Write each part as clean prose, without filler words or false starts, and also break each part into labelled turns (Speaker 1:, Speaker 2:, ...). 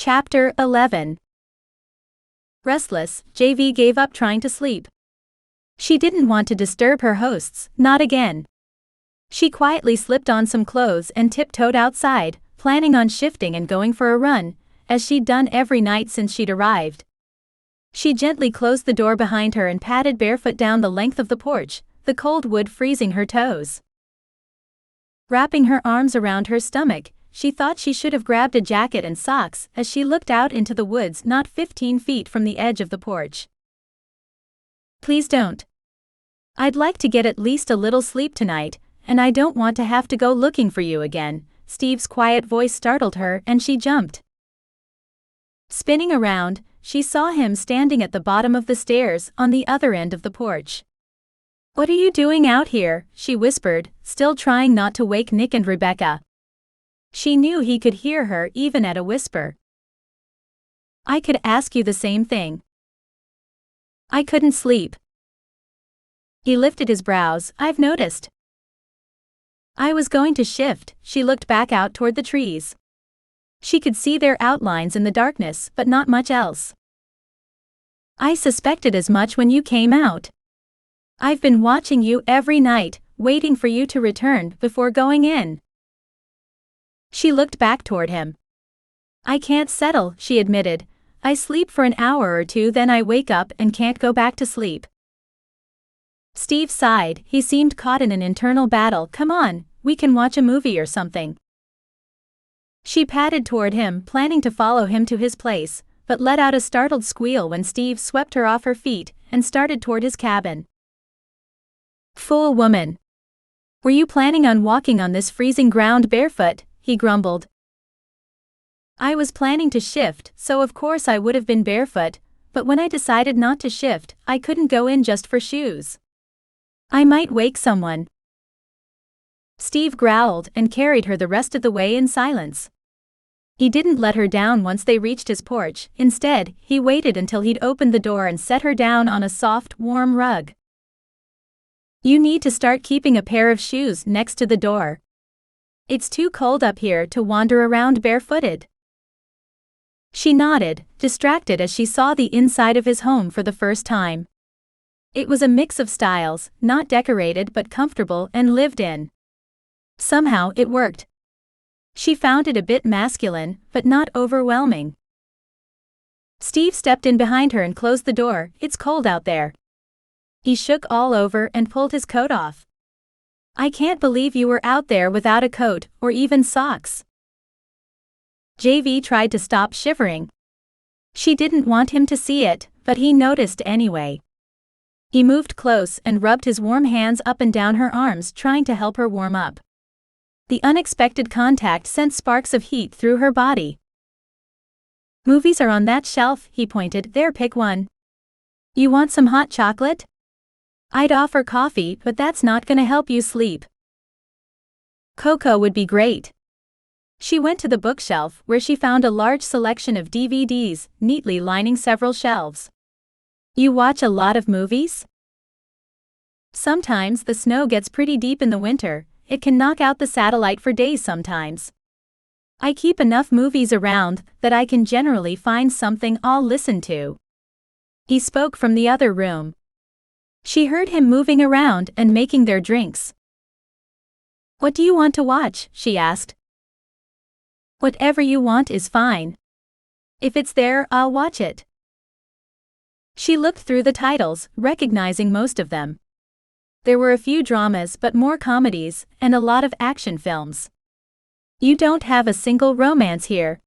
Speaker 1: Chapter 11. Restless, JV gave up trying to sleep. She didn't want to disturb her hosts, not again. She quietly slipped on some clothes and tiptoed outside, planning on shifting and going for a run, as she'd done every night since she'd arrived. She gently closed the door behind her and padded barefoot down the length of the porch, the cold wood freezing her toes. Wrapping her arms around her stomach, she thought she should have grabbed a jacket and socks as she looked out into the woods not 15 feet from the edge of the porch. Please don't. I'd like to get at least a little sleep tonight, and I don't want to have to go looking for you again. Steve's quiet voice startled her and she jumped. Spinning around, she saw him standing at the bottom of the stairs on the other end of the porch. "What are you doing out here?" she whispered, still trying not to wake Nick and Rebecca. She knew he could hear her even at a whisper. "I could ask you the same thing." "I couldn't sleep." He lifted his brows. "I've noticed." "I was going to shift." She looked back out toward the trees. She could see their outlines in the darkness, but not much else. "I suspected as much when you came out. I've been watching you every night, waiting for you to return before going in." She looked back toward him. "I can't settle," she admitted. "I sleep for an hour or two, then I wake up and can't go back to sleep." Steve sighed. He seemed caught in an internal battle. "Come on, we can watch a movie or something." She padded toward him, planning to follow him to his place, but let out a startled squeal when Steve swept her off her feet and started toward his cabin. "Fool woman. Were you planning on walking on this freezing ground barefoot?" he grumbled. "I was planning to shift, so of course I would have been barefoot, but when I decided not to shift, I couldn't go in just for shoes. I might wake someone." Steve growled and carried her the rest of the way in silence. He didn't let her down once they reached his porch. Instead, he waited until he'd opened the door and set her down on a soft, warm rug. "You need to start keeping a pair of shoes next to the door. It's too cold up here to wander around barefooted." She nodded, distracted as she saw the inside of his home for the first time. It was a mix of styles, not decorated but comfortable and lived in. Somehow it worked. She found it a bit masculine, but not overwhelming. Steve stepped in behind her and closed the door. "It's cold out there." He shook all over and pulled his coat off. "I can't believe you were out there without a coat, or even socks." JV tried to stop shivering. She didn't want him to see it, but he noticed anyway. He moved close and rubbed his warm hands up and down her arms, trying to help her warm up. The unexpected contact sent sparks of heat through her body. "Movies are on that shelf," he pointed. "There, pick one. You want some hot chocolate? I'd offer coffee, but that's not gonna help you sleep." "Cocoa would be great." She went to the bookshelf, where she found a large selection of DVDs, neatly lining several shelves. "You watch a lot of movies?" "Sometimes the snow gets pretty deep in the winter. It can knock out the satellite for days sometimes. I keep enough movies around that I can generally find something I'll listen to." He spoke from the other room. She heard him moving around and making their drinks. "What do you want to watch?" she asked. "Whatever you want is fine. If it's there, I'll watch it." She looked through the titles, recognizing most of them. There were a few dramas but more comedies, and a lot of action films. "You don't have a single romance here."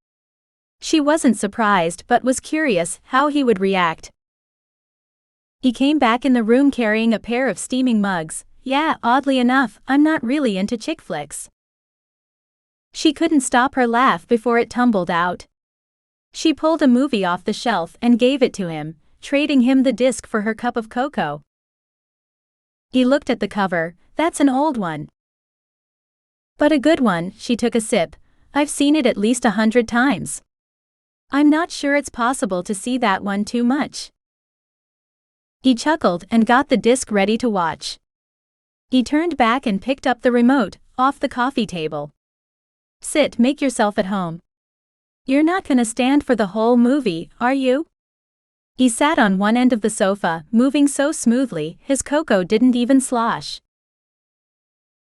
Speaker 1: She wasn't surprised but was curious how he would react. He came back in the room carrying a pair of steaming mugs. "Yeah, oddly enough, I'm not really into chick flicks." She couldn't stop her laugh before it tumbled out. She pulled a movie off the shelf and gave it to him, trading him the disc for her cup of cocoa. He looked at the cover. "That's an old one." "But a good one." She took a sip. "I've seen it at least 100 times. I'm not sure it's possible to see that one too much." He chuckled and got the disc ready to watch. He turned back and picked up the remote, off the coffee table. "Sit, make yourself at home." You're not gonna stand for the whole movie, are you? He sat on one end of the sofa, moving so smoothly, his cocoa didn't even slosh.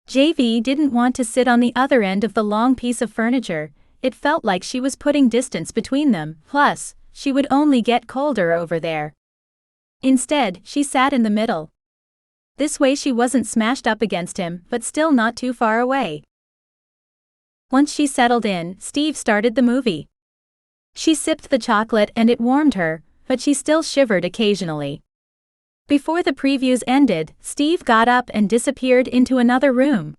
Speaker 1: JV didn't want to sit on the other end of the long piece of furniture. It felt like she was putting distance between them, plus, she would only get colder over there. Instead, she sat in the middle. This way she wasn't smashed up against him, but still not too far away. Once she settled in, Steve started the movie. She sipped the chocolate and it warmed her, but she still shivered occasionally. Before the previews ended, Steve got up and disappeared into another room.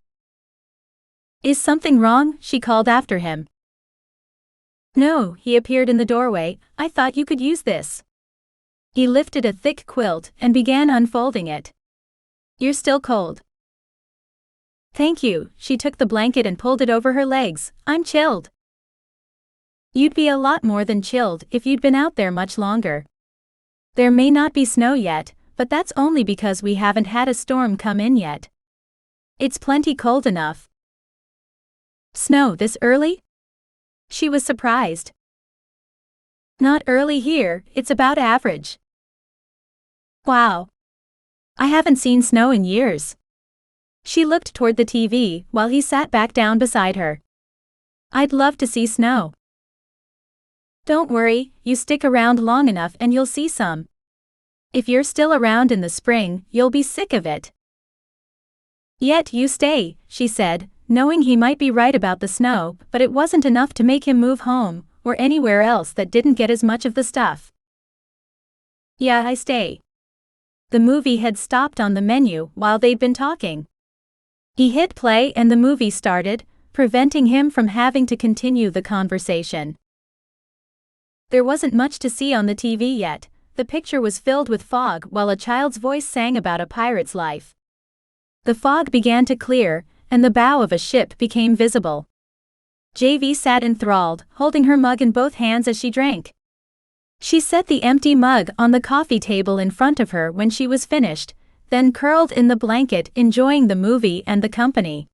Speaker 1: Is something wrong? She called after him. No, he appeared in the doorway. I thought you could use this. He lifted a thick quilt and began unfolding it. You're still cold. Thank you. She took the blanket and pulled it over her legs. I'm chilled. You'd be a lot more than chilled if you'd been out there much longer. There may not be snow yet, but that's only because we haven't had a storm come in yet. It's plenty cold enough. Snow this early? She was surprised. Not early here, it's about average. Wow. I haven't seen snow in years. She looked toward the TV while he sat back down beside her. I'd love to see snow. Don't worry, you stick around long enough and you'll see some. If you're still around in the spring, you'll be sick of it. Yet you stay, she said, knowing he might be right about the snow, but it wasn't enough to make him move home, or anywhere else that didn't get as much of the stuff. Yeah, I stay. The movie had stopped on the menu while they'd been talking. He hit play and the movie started, preventing him from having to continue the conversation. There wasn't much to see on the TV yet. The picture was filled with fog while a child's voice sang about a pirate's life. The fog began to clear, and the bow of a ship became visible. JV sat enthralled, holding her mug in both hands as she drank. She set the empty mug on the coffee table in front of her when she was finished, then curled in the blanket enjoying the movie and the company.